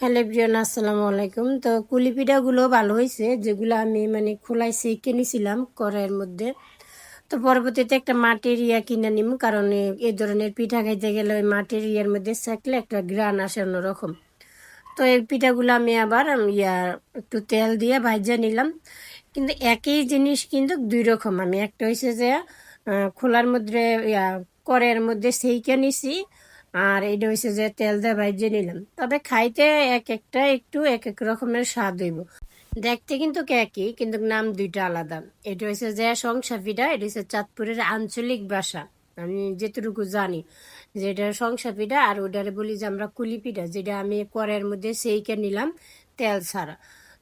Hello everyone, আসসালামু আলাইকুম। তো কুলি পিঠাগুলো ভালো হয়েছে, যেগুলো আমি খোলায় সেঁকে নিয়েছিলাম কড়াইয়ের মধ্যে। তো পরবর্তীতে একটা মাটির ইয়া কিনে নিম, কারণ এই ধরনের পিঠা খাইতে গেলে ওই মাটির ইয়ার মধ্যে সেঁকলে একটা গ্রান আসে অন্যরকম। তো এই পিঠাগুলো আমি আবার একটু তেল দিয়ে ভাজা নিলাম। কিন্তু একই জিনিস কিন্তু দুই রকম। আমি একটা হয়েছে যে খোলার মধ্যে কড়াইয়ের মধ্যে সেঁকে নিছি, আর এটা হয়েছে যে তেল দিয়ে ভাজে নিলাম। তবে খাইতে এক একটা একটু এক এক রকমের স্বাদ হইব। দেখতে কিন্তু একই, কিন্তু নাম দুইটা আলাদা। এটা হয়েছে যে সংসা পিঠা, এটা হচ্ছে চাঁদপুরের আঞ্চলিক ভাষা। আমি যেটুকু জানি যে এটা সংসা পিঠা, আর ওটারে বলি যে আমরা কুলি পিঠা, যেটা আমি কড়াইয়ের মধ্যে সেইকে নিলাম তেল ছাড়া।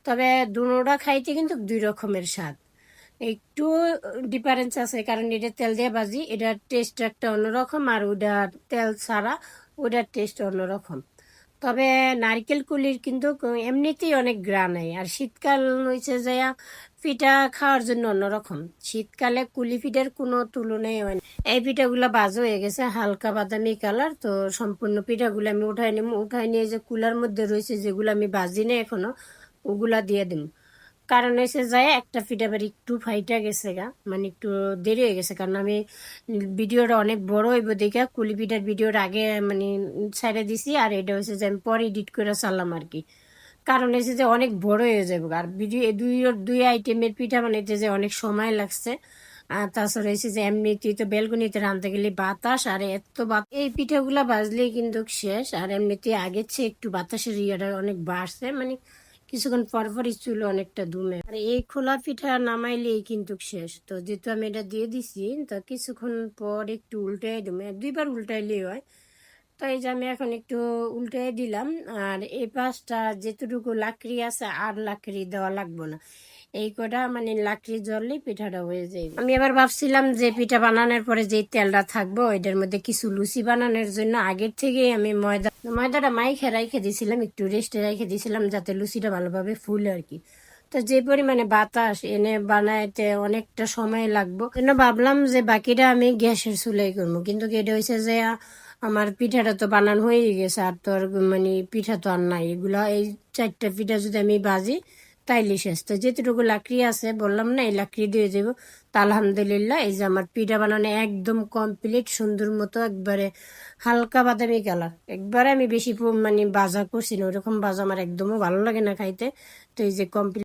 তবে দুটোটা খাইতে কিন্তু দুই রকমের স্বাদ, একটু ডিফারেন্স আছে, কারণ এটা তেল দিয়ে ভাজি, এটার টেস্ট একটা অন্যরকম, আর ওটার তেল ছাড়া ওটার টেস্ট অন্যরকম। তবে নারকেল কুলির কিন্তু এমনিতেই অনেক গ্রান হয়, আর শীতকাল হয়েছে যে পিঠা খাওয়ার জন্য অন্যরকম। শীতকালে কুলি পিঠার কোনো তুলনাই হয় না। এই পিঠাগুলো ভাজা হয়ে গেছে হালকা বাদামি কালার। তো সম্পূর্ণ পিঠাগুলো আমি উঠাই নিব, উঠাই নিয়ে যে কুলার মধ্যে রয়েছে যেগুলো আমি ভাজি নেই এখনো, ওগুলা দিয়ে দিব। কারণ এসে যায় একটা ফিট আবার একটু ফাইটা গেছে গা, একটু দেরি হয়ে গেছে, কারণ আমি ভিডিওটা অনেক বড় হইব দেখে কুলি পিঠার ভিডিওর আগে ছেড়ে দিছি, আর এটা হচ্ছে যে আমি পরে এডিট করে চাললাম আর কি। কারণ এসে যে অনেক বড় হয়ে যাবে, আর ভিডিও দুই আইটেমের পিঠা বানাইতে যে অনেক সময় লাগছে। আর তাছাড়া এসে যে এমনিতেই তো বেলকুনিতে রাঁধতে গেলে বাতাস, আর এত এই পিঠাগুলা বাজলেই কিন্তু শেষ। আর এমনিতে আগের চেয়ে একটু বাতাসের ইয়েটা অনেক বাড়ছে, কিছুক্ষণ পর পরই চুল অনেকটা ধুমে। আর এই খোলা পিঠা নামাইলেই কিন্তু শেষ। তো যেহেতু আমি এটা দিয়ে দিছি, তো কিছুক্ষণ পর একটু উল্টাই দেবো, দুইবার উল্টাইলেই হয়। তো এই যে আমি এখন একটু উল্টাই দিলাম। আর এই পাশটা যেটুকু লাকড়ি আছে আর লাকড়ি দেওয়া লাগবে না, এই কটা লাকড়ি জ্বললেই পিঠাটা হয়ে যায়। আমি এবার ভাবছিলাম যে পিঠা বানানোর পরে যে তেলটা থাকবো এটার মধ্যে কিছু লুচি বানানোর জন্য আগের থেকেই আমি ময়দাটা মাইখে রেখে দিয়েছিলাম, একটু রেস্টে রেখে দিয়েছিলাম যাতে লুচিটা ভালোভাবে ফুলে আর কি। তো যে পরিমাণে বাতাস এনে বানাইতে অনেকটা সময় লাগবো, জন্য ভাবলাম যে বাকিটা আমি গ্যাসের চুলাই করবো। কিন্তু এটা হয়েছে যে আমার পিঠাটা তো বানানো হয়ে গেছে, আর তো আর পিঠা তো আর নাই। এগুলা এই চারটা পিঠা যদি আমি বাজি তাইলে শেষ। তো যেটুকু লাকড়ি আছে বললাম না, এই লাকড়ি দিয়ে যাবো। তা আলহামদুলিল্লাহ এই যে আমার পিঠা বানানো একদম কমপ্লিট, সুন্দর মতো একবারে হালকা বাদামি কালার। একবারে আমি বেশি ভাজা করছি না, ওরকম ভাজা আমার একদমও ভালো লাগে না খাইতে। তো এই যে কমপ্লিট।